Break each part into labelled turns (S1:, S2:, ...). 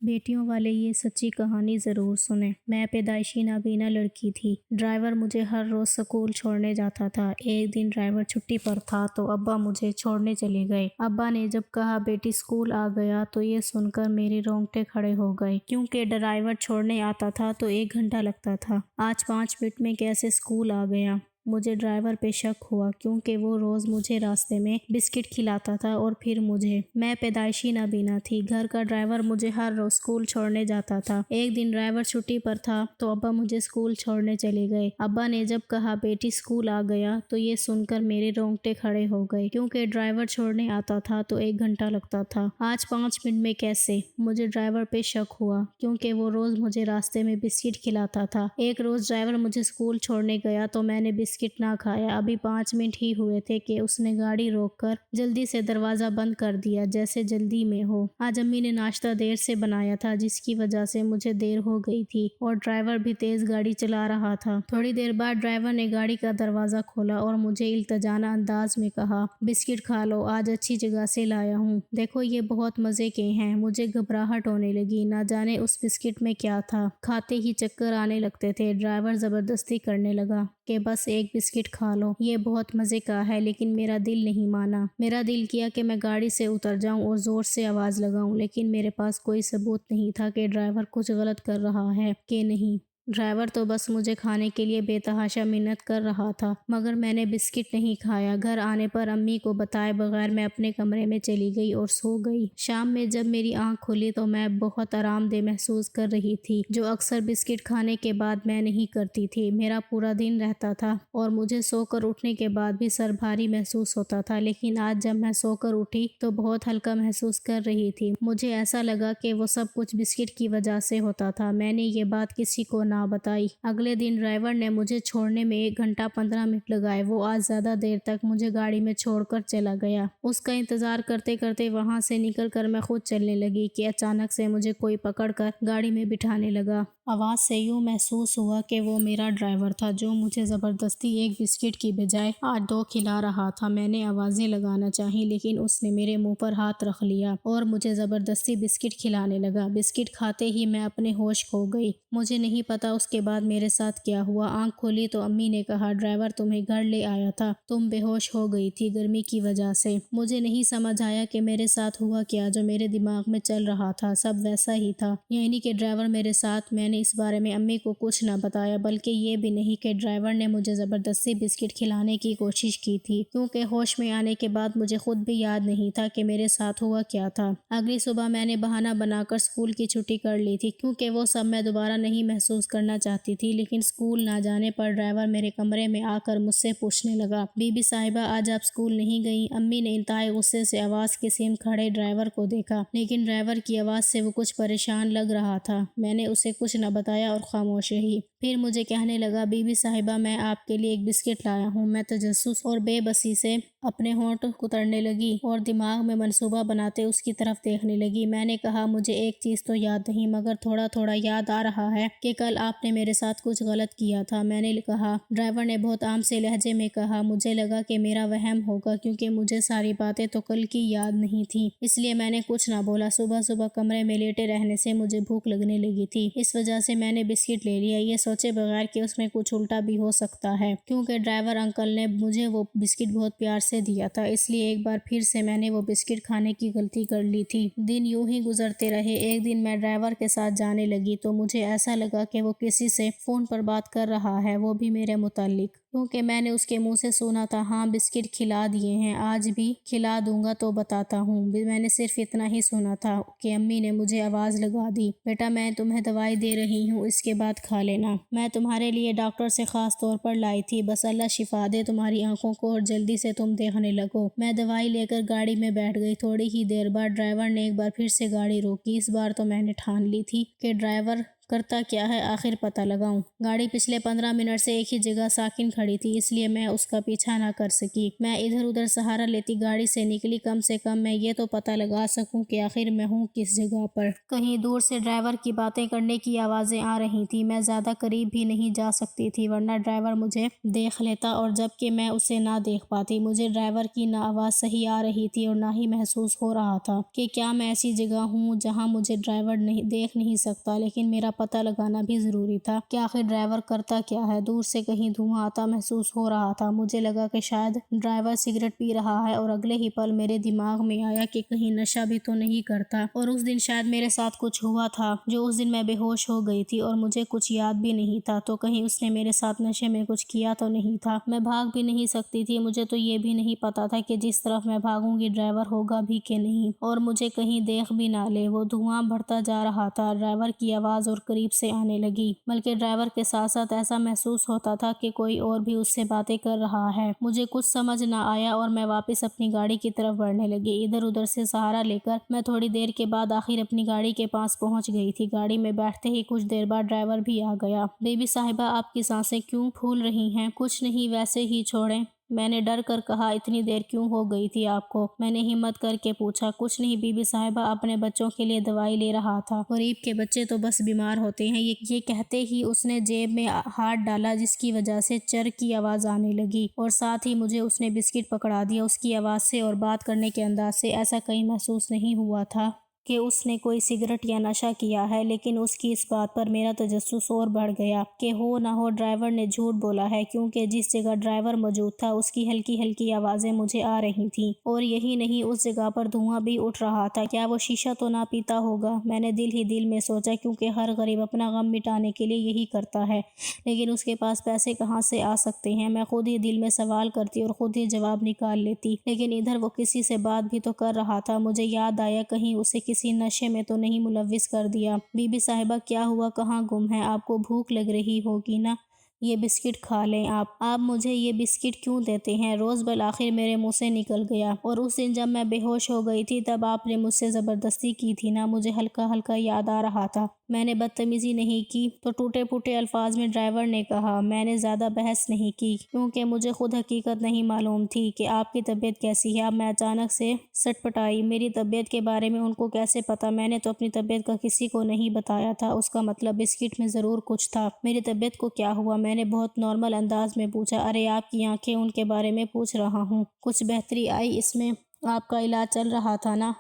S1: بیٹیوں والے یہ سچی کہانی ضرور سنیں۔ میں پیدائشی نابینا لڑکی تھی۔ ڈرائیور مجھے ہر روز سکول چھوڑنے جاتا تھا۔ ایک دن ڈرائیور چھٹی پر تھا تو ابا مجھے چھوڑنے چلے گئے۔ ابا نے جب کہا بیٹی سکول آ گیا تو یہ سن کر میرے رونگٹے کھڑے ہو گئے، کیونکہ ڈرائیور چھوڑنے آتا تھا تو 1 گھنٹہ لگتا تھا۔ آج 5 منٹ میں کیسے سکول آ گیا؟ مجھے ڈرائیور پہ شک ہوا، کیونکہ وہ روز مجھے راستے میں بسکٹ کھلاتا تھا اور پھر مجھے۔ میں پیدائشی نابینا تھی۔ گھر کا ڈرائیور مجھے ہر روز سکول چھوڑنے جاتا تھا۔ ایک دن ڈرائیور چھٹی پر تھا تو ابا مجھے سکول چھوڑنے چلے گئے۔ ابا نے جب کہا بیٹی سکول آ گیا تو یہ سن کر میرے رونگٹے کھڑے ہو گئے، کیونکہ ڈرائیور چھوڑنے آتا تھا تو 1 گھنٹہ لگتا تھا۔ آج 5 منٹ میں کیسے؟ مجھے ڈرائیور پہ شک ہوا، کیونکہ وہ روز مجھے راستے میں بسکٹ کھلاتا تھا۔ ایک روز ڈرائیور مجھے سکول چھوڑنے گیا تو میں نے بسکٹ نہ کھایا۔ ابھی 5 منٹ ہی ہوئے تھے کہ اس نے گاڑی روک کر جلدی سے دروازہ بند کر دیا، جیسے جلدی میں ہو۔ آج امی نے ناشتہ دیر سے بنایا تھا، جس کی وجہ سے مجھے دیر ہو گئی تھی، اور ڈرائیور بھی تیز گاڑی چلا رہا تھا۔ تھوڑی دیر بعد ڈرائیور نے گاڑی کا دروازہ کھولا اور مجھے التجانہ انداز میں کہا، بسکٹ کھا لو، آج اچھی جگہ سے لایا ہوں، دیکھو یہ بہت مزے کے ہیں۔ مجھے گھبراہٹ ہونے لگی، نہ جانے اس بسکٹ میں کیا تھا۔ کھاتے ہی چکر آنے لگتے تھے۔ ڈرائیور زبردستی کرنے لگا کہ بس ایک بسکٹ کھا لو، یہ بہت مزے کا ہے، لیکن میرا دل نہیں مانا۔ میرا دل کیا کہ میں گاڑی سے اتر جاؤں اور زور سے آواز لگاؤں، لیکن میرے پاس کوئی ثبوت نہیں تھا کہ ڈرائیور کچھ غلط کر رہا ہے کہ نہیں۔ ڈرائیور تو بس مجھے کھانے کے لیے بے تحاشا منت کر رہا تھا، مگر میں نے بسکٹ نہیں کھایا۔ گھر آنے پر امی کو بتائے بغیر میں اپنے کمرے میں چلی گئی اور سو گئی۔ شام میں جب میری آنکھ کھلی تو میں بہت آرام دہ محسوس کر رہی تھی، جو اکثر بسکٹ کھانے کے بعد میں نہیں کرتی تھی۔ میرا پورا دن رہتا تھا اور مجھے سو کر اٹھنے کے بعد بھی سر بھاری محسوس ہوتا تھا، لیکن آج جب میں سو کر اٹھی تو بہت ہلکا محسوس کر رہی تھی۔ مجھے ایسا لگا کہ وہ سب کچھ بسکٹ کی وجہ سے ہوتا تھا۔ میں نے یہ بات کسی کو نہ بتائی۔ اگلے دن ڈرائیور نے مجھے چھوڑنے میں 1 گھنٹہ 15 منٹ لگائے۔ وہ آج زیادہ دیر تک مجھے گاڑی میں چھوڑ کر چلا گیا۔ اس کا انتظار کرتے کرتے وہاں سے نکل کر میں خود چلنے لگی کہ اچانک سے مجھے کوئی پکڑ کر گاڑی میں بٹھانے لگا۔ آواز سے یوں محسوس ہوا کہ وہ میرا ڈرائیور تھا، جو مجھے زبردستی 1 بسکٹ کی بجائے آج 2 کھلا رہا تھا۔ میں نے آوازیں لگانا چاہی، لیکن اس نے میرے منہ پر ہاتھ رکھ لیا اور مجھے زبردستی بسکٹ کھلانے لگا۔ بسکٹ کھاتے ہی میں اپنے ہوش کھو گئی۔ مجھے نہیں پتا اس کے بعد میرے ساتھ کیا ہوا۔ آنکھ کھولی تو امی نے کہا، ڈرائیور تمہیں گھر لے آیا تھا، تم بے ہوش ہو گئی تھی گرمی کی وجہ سے۔ مجھے نہیں سمجھ آیا کہ میرے ساتھ ہوا کیا۔ جو میرے دماغ میں چل رہا تھا سب ویسا ہی تھا، یعنی کہ ڈرائیور میرے ساتھ۔ میں نے اس بارے میں امی کو کچھ نہ بتایا، بلکہ یہ بھی نہیں کہ ڈرائیور نے مجھے زبردستی بسکٹ کھلانے کی کوشش کی تھی، کیونکہ ہوش میں آنے کے بعد مجھے خود بھی یاد نہیں تھا کہ میرے ساتھ ہوا کیا تھا۔ اگلی صبح میں نے بہانہ بنا کر سکول کی چھٹی کر لی تھی، کیونکہ وہ سب میں دوبارہ نہیں محسوس کرنا چاہتی تھی۔ لیکن سکول نہ جانے پر ڈرائیور میرے کمرے میں آ کر مجھ سے پوچھنے لگا، بی بی صاحبہ آج آپ سکول نہیں گئیں؟ امی نے انتہائی غصے سے آواز کی سمت کھڑے ڈرائیور کو دیکھا، لیکن ڈرائیور کی آواز سے وہ کچھ پریشان لگ رہا تھا۔ میں نے اسے کچھ نہ بتایا اور خاموش رہی۔ پھر مجھے کہنے لگا، بی بی صاحبہ میں آپ کے لیے 1 بسکٹ لایا ہوں۔ میں تجسس اور بے بسی سے اپنے ہونٹ کترنے لگی اور دماغ میں منصوبہ بناتے اس کی طرف دیکھنے لگی۔ میں نے کہا، مجھے ایک چیز تو یاد نہیں، مگر تھوڑا تھوڑا یاد آ رہا ہے کہ کل آپ نے میرے ساتھ کچھ غلط کیا تھا۔ میں نے کہا۔ ڈرائیور نے بہت عام سے لہجے میں کہا، مجھے لگا کہ میرا وہم ہوگا، کیونکہ مجھے ساری باتیں تو کل کی یاد نہیں تھیں، اس لیے میں نے کچھ نہ بولا۔ صبح صبح کمرے میں لیٹے رہنے سے مجھے بھوک لگنے لگی تھی، اس وجہ سے میں نے بسکٹ لے لیا، یہ سوچے بغیر کہ اس میں کچھ الٹا بھی ہو سکتا ہے، کیونکہ ڈرائیور انکل نے مجھے وہ بسکٹ بہت پیار سے دیا تھا، اس لیے ایک بار پھر سے میں نے وہ بسکٹ کھانے کی غلطی کر لی تھی۔ دن یوں ہی گزرتے رہے۔ ایک دن میں ڈرائیور کے ساتھ جانے لگی تو مجھے ایسا لگا کہ وہ کسی سے فون پر بات کر رہا ہے، وہ بھی میرے متعلق، کیونکہ میں نے اس کے منہ سے سنا تھا، ہاں بسکٹ کھلا دیے ہیں، آج بھی کھلا دوں گا تو بتاتا ہوں۔ میں نے صرف اتنا ہی سنا تھا کہ امی نے مجھے آواز لگا دی، بیٹا میں تمہیں دوائی دے رہی ہوں، اس کے بعد کھا لینا، میں تمہارے لیے ڈاکٹر سے خاص طور پر لائی تھی، بس اللہ شفا دے تمہاری آنکھوں کو اور جلدی سے تم دیکھنے لگو۔ میں دوائی لے کر گاڑی میں بیٹھ گئی۔ تھوڑی ہی دیر بعد ڈرائیور نے ایک بار پھر سے گاڑی روکی۔ اس بار تو میں نے ٹھان لی تھی کہ ڈرائیور کرتا کیا ہے آخر پتہ لگاؤں۔ گاڑی پچھلے 15 منٹ سے ایک ہی جگہ ساکن کھڑی تھی، اس لیے میں اس کا پیچھا نہ کر سکی۔ میں ادھر ادھر سہارا لیتی گاڑی سے نکلی، کم سے کم میں یہ تو پتہ لگا سکوں کہ آخر میں ہوں کس جگہ پر۔ کہیں دور سے ڈرائیور کی باتیں کرنے کی آوازیں آ رہی تھیں۔ میں زیادہ قریب بھی نہیں جا سکتی تھی ورنہ ڈرائیور مجھے دیکھ لیتا اور جبکہ میں اسے نہ دیکھ پاتی۔ مجھے ڈرائیور کی نہ آواز صحیح آ رہی تھی اور نہ ہی محسوس ہو رہا تھا کہ کیا میں ایسی جگہ ہوں جہاں مجھے ڈرائیور دیکھ نہیں سکتا، لیکن میرا پتہ لگانا بھی ضروری تھا کہ آخر ڈرائیور کرتا کیا ہے۔ دور سے کہیں دھواں آتا محسوس ہو رہا تھا۔ مجھے لگا کہ شاید ڈرائیور سگریٹ پی رہا ہے اور اگلے ہی پل میرے دماغ میں آیا کہ کہیں نشہ بھی تو نہیں کرتا، اور اس دن شاید میرے ساتھ کچھ ہوا تھا جو اس دن میں بے ہوش ہو گئی تھی اور مجھے کچھ یاد بھی نہیں تھا، تو کہیں اس نے میرے ساتھ نشے میں کچھ کیا تو نہیں تھا۔ میں بھاگ بھی نہیں سکتی تھی، مجھے تو یہ بھی نہیں پتا تھا کہ جس طرف میں بھاگوں گی ڈرائیور ہوگا بھی کہ نہیں اور مجھے کہیں دیکھ بھی نہ لے۔ وہ دھواں بڑھتا جا رہا تھا، ڈرائیور کی آواز اور قریب سے آنے لگی، بلکہ ڈرائیور کے ساتھ ساتھ ایسا محسوس ہوتا تھا کہ کوئی اور بھی اس سے باتیں کر رہا ہے۔ مجھے کچھ سمجھ نہ آیا اور میں واپس اپنی گاڑی کی طرف بڑھنے لگی۔ ادھر ادھر سے سہارا لے کر میں تھوڑی دیر کے بعد آخر اپنی گاڑی کے پاس پہنچ گئی تھی۔ گاڑی میں بیٹھتے ہی کچھ دیر بعد ڈرائیور بھی آ گیا۔ بی بی صاحبہ، آپ کی سانسیں کیوں پھول رہی ہیں؟ کچھ نہیں، ویسے ہی چھوڑیں، میں نے ڈر کر کہا۔ اتنی دیر کیوں ہو گئی تھی آپ کو؟ میں نے ہمت کر کے پوچھا۔ کچھ نہیں بی بی صاحبہ، اپنے بچوں کے لیے دوائی لے رہا تھا۔ غریب کے بچے تو بس بیمار ہوتے ہیں۔ یہ کہتے ہی اس نے جیب میں ہاتھ ڈالا، جس کی وجہ سے چر کی آواز آنے لگی اور ساتھ ہی مجھے اس نے بسکٹ پکڑا دیا۔ اس کی آواز سے اور بات کرنے کے انداز سے ایسا کہیں محسوس نہیں ہوا تھا کہ اس نے کوئی سگریٹ یا نشہ کیا ہے، لیکن اس کی اس بات پر میرا تجسس اور بڑھ گیا کہ ہو نہ ہو ڈرائیور نے جھوٹ بولا ہے، کیونکہ جس جگہ ڈرائیور موجود تھا اس کی ہلکی ہلکی آوازیں مجھے آ رہی تھیں، اور یہی نہیں اس جگہ پر دھواں بھی اٹھ رہا تھا۔ کیا وہ شیشہ تو نہ پیتا ہوگا؟ میں نے دل ہی دل میں سوچا، کیونکہ ہر غریب اپنا غم مٹانے کے لیے یہی کرتا ہے، لیکن اس کے پاس پیسے کہاں سے آ سکتے ہیں؟ میں خود ہی دل میں سوال کرتی اور خود ہی جواب نکال لیتی، لیکن ادھر وہ کسی سے بات بھی تو کر رہا تھا۔ مجھے یاد آیا کہیں اسے کسی نشے میں تو نہیں ملوث کر دیا۔ بی بی صاحبہ، کیا ہوا؟ کہاں گم ہے؟ آپ کو بھوک لگ رہی ہوگی نا، یہ بسکٹ کھا لیں آپ مجھے یہ بسکٹ کیوں دیتے ہیں؟ روزبل آخر میرے منہ سے نکل گیا۔ اور اس دن جب میں بے ہوش ہو گئی تھی تب آپ نے مجھ سے زبردستی کی تھی نا، مجھے ہلکا ہلکا یاد آ رہا تھا۔ میں نے بدتمیزی نہیں کی تو ٹوٹے پھوٹے الفاظ میں ڈرائیور نے کہا۔ میں نے زیادہ بحث نہیں کی کیونکہ مجھے خود حقیقت نہیں معلوم تھی کہ آپ کی طبیعت کیسی ہے۔ اب میں اچانک سے سٹ پٹائی، میری طبیعت کے بارے میں ان کو کیسے پتا؟ میں نے تو اپنی طبیعت کا کسی کو نہیں بتایا تھا۔ اس کا مطلب بسکٹ میں ضرور کچھ تھا۔ میری طبیعت کو کیا ہوا؟ میں نے بہت نارمل انداز میں پوچھا۔ ارے آپ کی آنکھیں، ان کے بارے میں پوچھ رہا ہوں۔ کچھ بہتری آئی اس میں؟ آپ کا علاج چل رہا تھا نا؟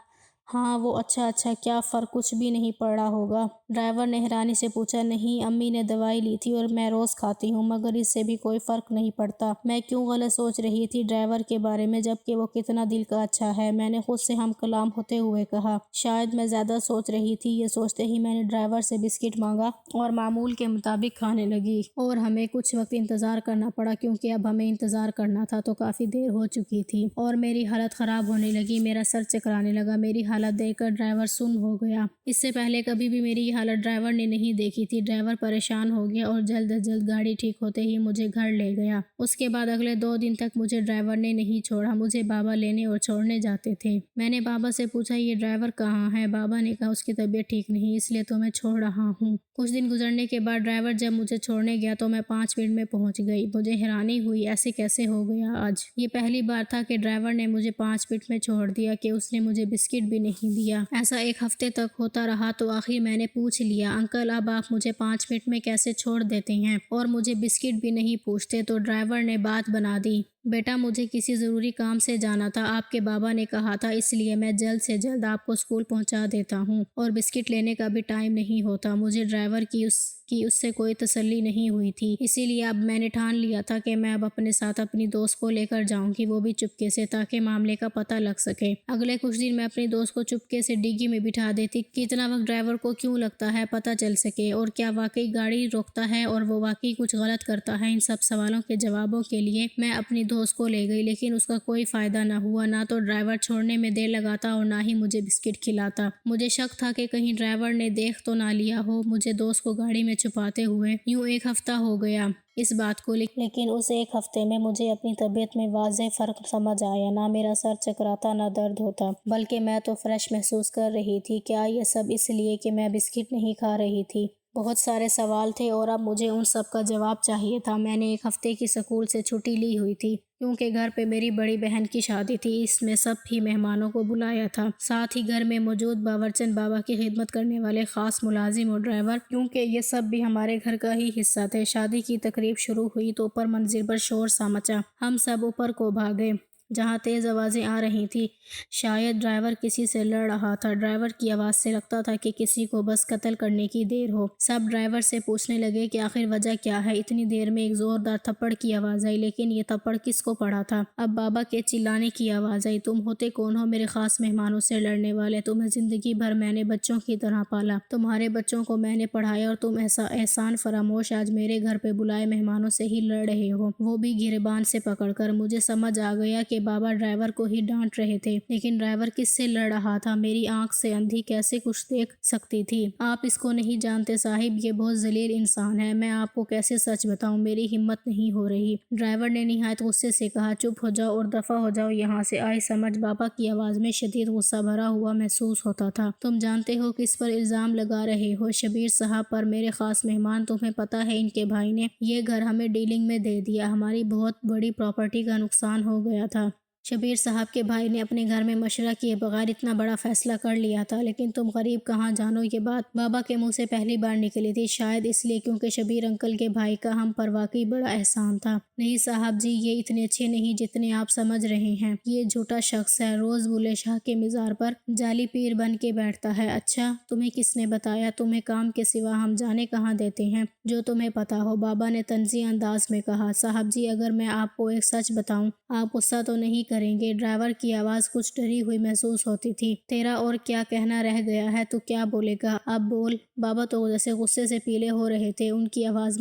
S1: ہاں وہ اچھا کیا فرق کچھ بھی نہیں پڑا ہوگا؟ ڈرائیور نے حیرانی سے پوچھا۔ نہیں، امی نے دوائی لی تھی اور میں روز کھاتی ہوں، مگر اس سے بھی کوئی فرق نہیں پڑتا۔ میں کیوں غلط سوچ رہی تھی ڈرائیور کے بارے میں، جبکہ وہ کتنا دل کا اچھا ہے؟ میں نے خود سے ہم کلام ہوتے ہوئے کہا۔ شاید میں زیادہ سوچ رہی تھی۔ یہ سوچتے ہی میں نے ڈرائیور سے بسکٹ مانگا اور معمول کے مطابق کھانے لگی، اور ہمیں کچھ وقت انتظار کرنا پڑا کیونکہ اب ہمیں انتظار کرنا تھا تو کافی دیر ہو چکی تھی، اور میری حالت خراب ہونے لگی۔ میرا سر چکرانے لگا۔ میری حالت دیکھ کر ڈرائیور سن ہو گیا۔ اس سے پہلے کبھی بھی میری یہ حالت ڈرائیور نے نہیں دیکھی تھی۔ ڈرائیور پریشان ہو گیا اور جلد از جلد گاڑی ٹھیک ہوتے ہی مجھے گھر لے گیا۔ اس کے بعد اگلے 2 دن تک مجھے ڈرائیور نے نہیں چھوڑا۔ مجھے بابا لینے اور چھوڑنے جاتے تھے۔ میں نے بابا سے پوچھا، یہ ڈرائیور کہاں ہے؟ بابا نے کہا، اس کی طبیعت ٹھیک نہیں، اس لیے تو میں چھوڑ رہا ہوں۔ کچھ دن گزرنے کے بعد ڈرائیور جب مجھے چھوڑنے گیا تو میں 5 منٹ میں پہنچ گئی۔ مجھے حیرانی ہوئی، ایسے کیسے ہو گیا آج؟ یہ پہلی بار تھا کہ ڈرائیور نے مجھے 5 منٹ میں چھوڑ دیا کہ اس نے مجھے بسکٹ بھی نہیں دیا۔ ایسا 1 ہفتے تک ہوتا رہا تو آخر میں نے پوچھ لیا، انکل اب آپ مجھے 5 منٹ میں کیسے چھوڑ دیتے ہیں اور مجھے بسکٹ بھی نہیں پوچھتے؟ تو ڈرائیور نے بات بنا دی، بیٹا مجھے کسی ضروری کام سے جانا تھا، آپ کے بابا نے کہا تھا، اس لیے میں جلد سے جلد آپ کو اسکول پہنچا دیتا ہوں، اور بسکٹ لینے کا بھی ٹائم نہیں ہوتا۔ مجھے ڈرائیور کی اس سے کوئی تسلی نہیں ہوئی تھی، اسی لیے اب میں نے ٹھان لیا تھا کہ میں اب اپنے ساتھ اپنی دوست کو لے کر جاؤں گی، وہ بھی چپکے سے، تاکہ معاملے کا پتہ لگ سکے۔ اگلے کچھ دن میں اپنی دوست کو چپکے سے ڈگی میں بٹھا دیتی کہ اتنا وقت ڈرائیور کو کیوں لگتا ہے، پتہ چل سکے، اور کیا واقعی گاڑی روکتا ہے اور وہ واقعی کچھ غلط کرتا ہے۔ ان سب سوالوں کے جوابوں کے لیے میں اپنی دوست کو لے گئی، لیکن اس کا کوئی فائدہ نہ ہوا۔ نہ تو ڈرائیور چھوڑنے میں دیر لگاتا اور نہ ہی مجھے بسکٹ کھلاتا۔ مجھے شک تھا کہ کہیں ڈرائیور نے دیکھ تو نہ لیا ہو مجھے دوست کو گاڑی میں چھپاتے ہوئے۔ یوں 1 ہفتہ ہو گیا اس بات کو، لیکن اس 1 ہفتے میں مجھے اپنی طبیعت میں واضح فرق سمجھ آیا۔ نہ میرا سر چکراتا، نہ درد ہوتا، بلکہ میں تو فریش محسوس کر رہی تھی۔ کیا یہ سب اس لیے کہ میں بسکٹ نہیں کھا رہی تھی؟ بہت سارے سوال تھے اور اب مجھے ان سب کا جواب چاہیے تھا۔ میں نے 1 ہفتے کی سکول سے چھٹی لی ہوئی تھی کیونکہ گھر پہ میری بڑی بہن کی شادی تھی۔ اس میں سب بھی مہمانوں کو بلایا تھا، ساتھ ہی گھر میں موجود باورچن بابا کی خدمت کرنے والے خاص ملازم اور ڈرائیور، کیونکہ یہ سب بھی ہمارے گھر کا ہی حصہ تھے۔ شادی کی تقریب شروع ہوئی تو اوپر منزل پر شور سا مچا۔ ہم سب اوپر کو بھاگے جہاں تیز آوازیں آ رہی تھیں۔ شاید ڈرائیور کسی سے لڑ رہا تھا۔ ڈرائیور کی آواز سے لگتا تھا کہ کسی کو بس قتل کرنے کی دیر ہو۔ سب ڈرائیور سے پوچھنے لگے کہ آخر وجہ کیا ہے۔ اتنی دیر میں ایک زوردار تھپڑ کی آواز آئی، لیکن یہ تھپڑ کس کو پڑا تھا؟ اب بابا کے چلانے کی آواز آئی، تم ہوتے کون ہو میرے خاص مہمانوں سے لڑنے والے؟ تمہیں زندگی بھر میں نے بچوں کی طرح پالا، تمہارے بچوں کو میں نے پڑھایا اور تم ایسا احسان فراموش آج میرے گھر پہ بلائے مہمانوں سے ہی لڑ رہے ہو، وہ بھی گریبان سے پکڑ کر۔ مجھے سمجھ آ گیا کہ بابا ڈرائیور کو ہی ڈانٹ رہے تھے، لیکن ڈرائیور کس سے لڑ رہا تھا؟ میری آنکھ سے اندھی کیسے کچھ دیکھ سکتی تھی؟ آپ اس کو نہیں جانتے صاحب، یہ بہت ذلیل انسان ہے، میں آپ کو کیسے سچ بتاؤں، میری ہمت نہیں ہو رہی۔ ڈرائیور نے نہایت غصے سے کہا، چپ ہو جاؤ اور دفع ہو جاؤ یہاں سے۔ آئی سمجھ بابا کی آواز میں شدید غصہ بھرا ہوا محسوس ہوتا تھا۔ تم جانتے ہو کس پر الزام لگا رہے ہو؟ شبیر صاحب پر، میرے خاص مہمان۔ تمہیں پتہ ہے ان کے بھائی نے یہ گھر ہمیں ڈیلنگ میں دے دیا، ہماری بہت بڑی پراپرٹی کا نقصان ہو گیا تھا۔ شبیر صاحب کے بھائی نے اپنے گھر میں مشورہ کیے بغیر اتنا بڑا فیصلہ کر لیا تھا، لیکن تم غریب کہاں جانو یہ بات بابا کے منہ سے پہلی بار نکلی تھی، شاید اس لیے کیونکہ شبیر انکل کے بھائی کا ہم پر واقعی بڑا احسان تھا۔ نہیں صاحب جی، یہ اتنے اچھے نہیں جتنے آپ سمجھ رہے ہیں، یہ جھوٹا شخص ہے، روز بلے شاہ کے مزار پر جعلی پیر بن کے بیٹھتا ہے۔ اچھا، تمہیں کس نے بتایا؟ تمہیں کام کے سوا ہم جانے کہاں دیتے ہیں جو تمہیں پتا ہو، بابا نے طنزیہ انداز میں کہا۔ صاحب جی، اگر میں آپ کو ایک سچ بتاؤں، آپ غصہ تو نہیں کریں گے؟ ڈرائیور کی آواز کچھ ڈری ہوئی محسوس ہوتی تھی۔ تیرا اور کیا کہنا رہ گیا ہے؟ تو کیا بولے گا؟ اب بول۔ بابا تو جیسے غصے سے پیلے ہو رہے تھے، ان کی آواز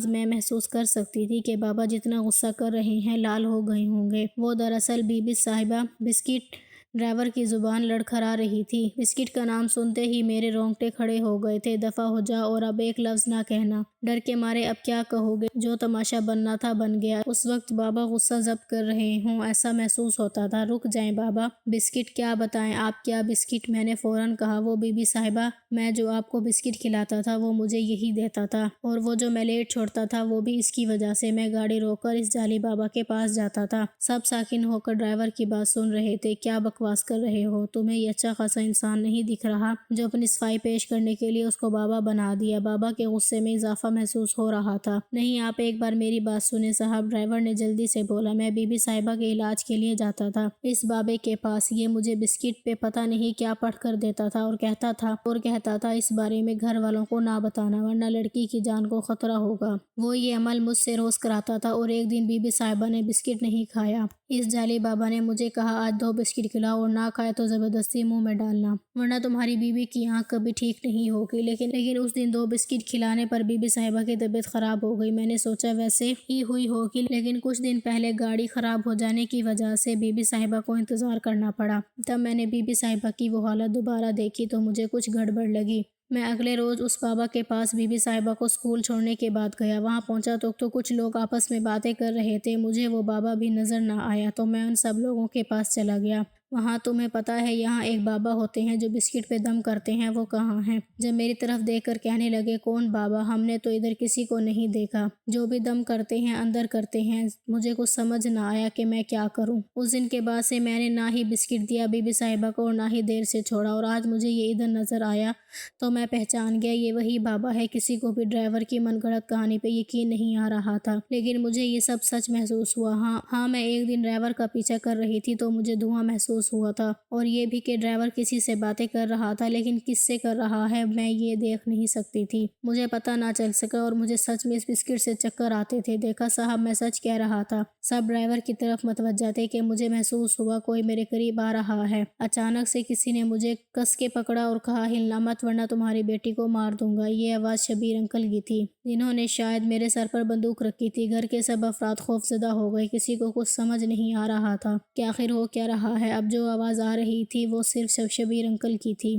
S1: میں محسوس کر سکتی تھی کہ بابا جتنا غصہ کر رہے ہیں لال ہو گئے ہوں گے۔ وہ دراصل بی بی صاحبہ بسکٹ، ڈرائیور کی زبان لڑکھڑا رہی تھی۔ بسکٹ کا نام سنتے ہی میرے رونگٹے کھڑے ہو گئے تھے۔ دفع ہو جا اور اب ایک لفظ نہ کہنا، ڈر کے مارے اب کیا کہو گے؟ جو تماشا بننا تھا بن گیا۔ اس وقت بابا غصہ ضبط کر رہے ہوں ایسا محسوس ہوتا تھا۔ رک جائیں بابا۔ بسکٹ؟ کیا بتائیں آپ؟ کیا بسکٹ؟ میں نے فوراً کہا، وہ بی بی صاحبہ، میں جو آپ کو بسکٹ کھلاتا تھا وہ مجھے یہی دیتا تھا، اور وہ جو میں لیٹ چھوڑتا تھا وہ بھی اس کی وجہ سے۔ میں گاڑی روک کر اس جعلی بابا کے پاس جاتا تھا۔ سب ساکن ہو کر ڈرائیور کی بات سن رہے تھے۔ کیا بکواس کر رہے ہو؟ تمہیں یہ اچھا خاصا انسان نہیں دکھ رہا جو اپنی صفائی پیش کرنے کے لیے اس کو بابا بنا دیا؟ بابا کے غصے میں اضافہ محسوس ہو رہا تھا۔ نہیں، آپ ایک بار میری بات سنیں صاحب، ڈرائیور نے جلدی سے بولا۔ میں بی بی صاحبہ کے علاج کے لیے جاتا تھا اس بابے کے پاس، یہ مجھے بسکٹ پہ پتہ نہیں کیا پڑھ کر دیتا تھا اور کہتا تھا اس بارے میں گھر والوں کو نہ بتانا ورنہ لڑکی کی جان کو خطرہ ہوگا۔ وہ یہ عمل مجھ سے روز کراتا تھا، اور ایک دن بی بی صاحبہ نے بسکٹ نہیں کھایا۔ اس جعلی بابا نے مجھے کہا، آج 2 بسکٹ کھلاؤ اور نہ کھائے تو زبردستی منہ میں ڈالنا ورنہ تمہاری بیوی کی آنکھ کبھی ٹھیک نہیں ہوگی۔ لیکن اس دن 2 بسکٹ کھلانے پر بی بی صاحبہ کی طبیعت خراب ہو گئی۔ میں نے سوچا ویسے ہی ہوئی ہوگی، لیکن کچھ دن پہلے گاڑی خراب ہو جانے کی وجہ سے بی بی صاحبہ کو انتظار کرنا پڑا۔ تب میں نے بی بی صاحبہ کی وہ حالت دوبارہ دیکھی تو مجھے کچھ گڑبڑ لگی۔ میں اگلے روز اس بابا کے پاس بی بی صاحبہ کو اسکول چھوڑنے کے بعد گیا۔ وہاں پہنچا تو کچھ لوگ آپس میں باتیں کر رہے تھے۔ مجھے وہ بابا بھی نظر نہ آیا تو میں ان سب لوگوں کے پاس چلا گیا۔ وہاں تمہیں پتہ ہے یہاں ایک بابا ہوتے ہیں جو بسکٹ پہ دم کرتے ہیں، وہ کہاں ہیں؟ جب میری طرف دیکھ کر کہنے لگے، کون بابا؟ ہم نے تو ادھر کسی کو نہیں دیکھا۔ جو بھی دم کرتے ہیں اندر کرتے ہیں۔ مجھے کچھ سمجھ نہ آیا کہ میں کیا کروں۔ اس دن کے بعد سے میں نے نہ ہی بسکٹ دیا بی بی صاحبہ کو اور نہ ہی دیر سے چھوڑا، اور آج مجھے یہ ادھر نظر آیا تو میں پہچان گیا یہ وہی بابا ہے۔ کسی کو بھی ڈرائیور کی من گھڑت کہانی پہ یقین نہیں آ رہا تھا، لیکن مجھے یہ سب سچ محسوس ہوا۔ ہاں، میں ایک دن ڈرائیور کا پیچھا کر رہی تھی تو مجھے دھواں محسوس ہوا تھا، اور یہ بھی کہ ڈرائیور کسی سے باتیں کر رہا تھا، لیکن کس سے کر رہا ہے میں یہ دیکھ نہیں سکتی تھی۔ مجھے پتہ نہ چل سکا اور مجھے سچ میں اس بسکٹ سے چکر آتے تھے۔ دیکھا صاحب، میں سچ کہہ رہا تھا۔ سب ڈرائیور کی طرف متوجہ تھے کہ مجھے محسوس ہوا کوئی میرے قریب آ رہا ہے۔ اچانک سے کسی نے مجھے کس کے پکڑا اور کہا، ہلنا مت ورنہ تمہاری بیٹی کو مار دوں گا۔ یہ آواز شبیر انکل کی تھی، جنہوں نے شاید میرے سر پر بندوق رکھی تھی۔ گھر کے سب افراد خوف زدہ ہو گئے، کسی کو کچھ سمجھ نہیں آ رہا تھا کہ آخر ہو کیا رہا ہے۔ اب جو آواز آ رہی تھی وہ صرف شبیر انکل کی تھی۔